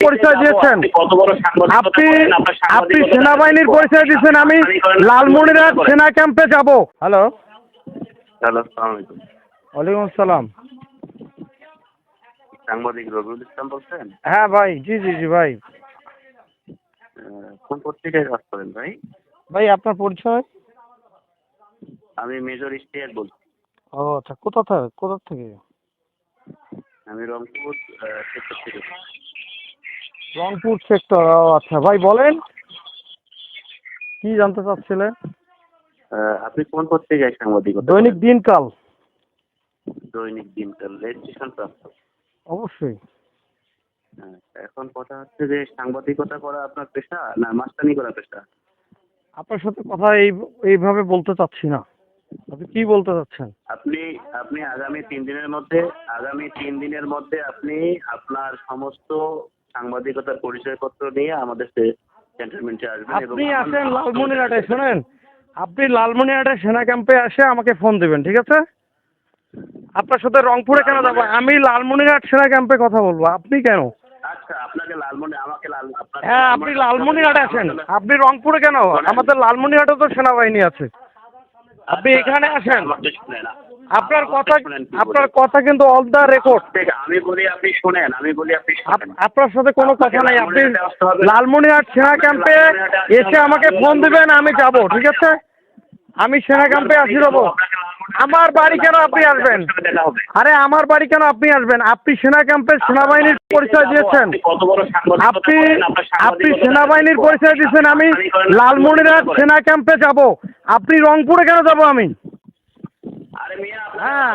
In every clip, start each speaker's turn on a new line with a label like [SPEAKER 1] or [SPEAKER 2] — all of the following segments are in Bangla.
[SPEAKER 1] পরিচয় দিয়েছেন, আপনি আপনি সেনাবাহিনীর পরিচয় দিয়েছেন, আমি লালমনিরহাট সেনা ক্যাম্পে যাব। হ্যালো
[SPEAKER 2] হ্যালো, আসসালামু আলাইকুম।
[SPEAKER 1] ওয়ালাইকুম আসসালাম।
[SPEAKER 2] সাংবাদিক রবিউল ইসলাম বলছেন?
[SPEAKER 1] হ্যাঁ ভাই, জি জি জি ভাই।
[SPEAKER 2] কোন পত্রিকায় কাজ করেন ভাই?
[SPEAKER 1] ভাই আপনার পরিচয়?
[SPEAKER 2] আমি মেজর ইশতিয়াক বলছি।
[SPEAKER 1] ও আচ্ছা, কোথা থেকে?
[SPEAKER 2] আমি রংপুর সেক্টর থেকে।
[SPEAKER 1] রংপুর সেক্টর, ও আচ্ছা ভাই বলেন, কি জানতে চাচ্ছিলেন?
[SPEAKER 2] আপনি কোন পত্রিকায় সাংবাদিকতা?
[SPEAKER 1] দৈনিক দিনকাল।
[SPEAKER 2] দৈনিক দিনকাল, রেজিস্ট্রেশন প্রাপ্ত?
[SPEAKER 1] অবশ্যই।
[SPEAKER 2] এখন কথা হচ্ছে যে সাংবাদিকতা করা আপনার পেশা না মাস্তানি করা পেশা?
[SPEAKER 1] আপনার সাথে কথা এইভাবে বলতে চাচ্ছি না। আপনি কি বলতে চাচ্ছেন?
[SPEAKER 2] আপনি আপনি আগামী 3 দিনের মধ্যে আপনি আপনার সমস্ত সাংবাদিকতার পরিচয়পত্র নিয়ে আমাদের ক্যান্টনমেন্টে আসবেন।
[SPEAKER 1] আপনি আসেন লালমনিরহাটে, শোনেন, আপনি লালমনিরহাটে সেনা ক্যাম্পে এসে আমাকে ফোন দিবেন, ঠিক আছে? আপনার সাথে রংপুরে কেন যাবো? আমি লালমনিরহাট সেনা ক্যাম্পে কথা বলবো, আপনি কেন?
[SPEAKER 2] আচ্ছা, আপনাকে
[SPEAKER 1] হ্যাঁ, আপনি লালমনিরহাটে আসেন, আপনি রংপুরে কেন? আমাদের লালমনিরহাটে তো সেনাবাহিনী আছে, আপনি এখানে আসেন। আপনার কথা কিন্তু অল দ্য রেকর্ড।
[SPEAKER 2] আমি বলি আপনি শুনেন।
[SPEAKER 1] আপনার সাথে কোনো কথা নাই। আপনি লালমনিরহাট সেনা ক্যাম্পে এসে আমাকে ফোন দিবেন, আমি যাব, ঠিক আছে? আমি সেনা ক্যাম্পে আসি দেবো। আমার বাড়ি কেন আপনি আসবেন? আরে আমার বাড়ি কেন আপনি আসবেন? আপনি সেনা ক্যাম্পের সেনাবাহিনীর পরিচয় দিয়েছেন, আপনি সেনাবাহিনীর পরিচয় দিয়েছেন, আমি লালমনিরহাট সেনা ক্যাম্পে যাব। আপনি রংপুরে কেন যাব আমি? হ্যাঁ,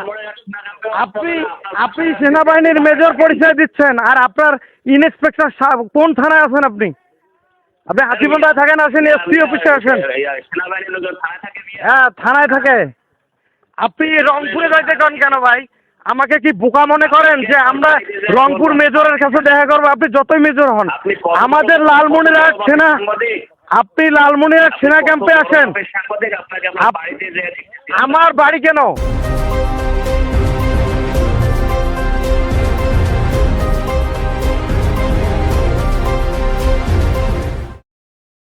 [SPEAKER 1] আপনি সেনাবাহিনীর মেজর পরিচয় দিচ্ছেন, আর আপনার ইন্সপেক্টর কোন থানায় আছেন? আপনি হাতিবান্ধায় থাকেন, আসেন এসপি অফিসে আসেন। হ্যাঁ, থানায় থাকে। আপনি রংপুরে যাইতে চান কেন ভাই? আমাকে কি বোকা মনে করেন যে আমরা রংপুর মেজরের কাছে দেখা করবো? আপনি যতই মেজর হন, আমাদের লালমনিরহাট সেনা, আপনি লালমনিরহাট সেনা ক্যাম্পে আসেন। আমার বাড়ি কেন?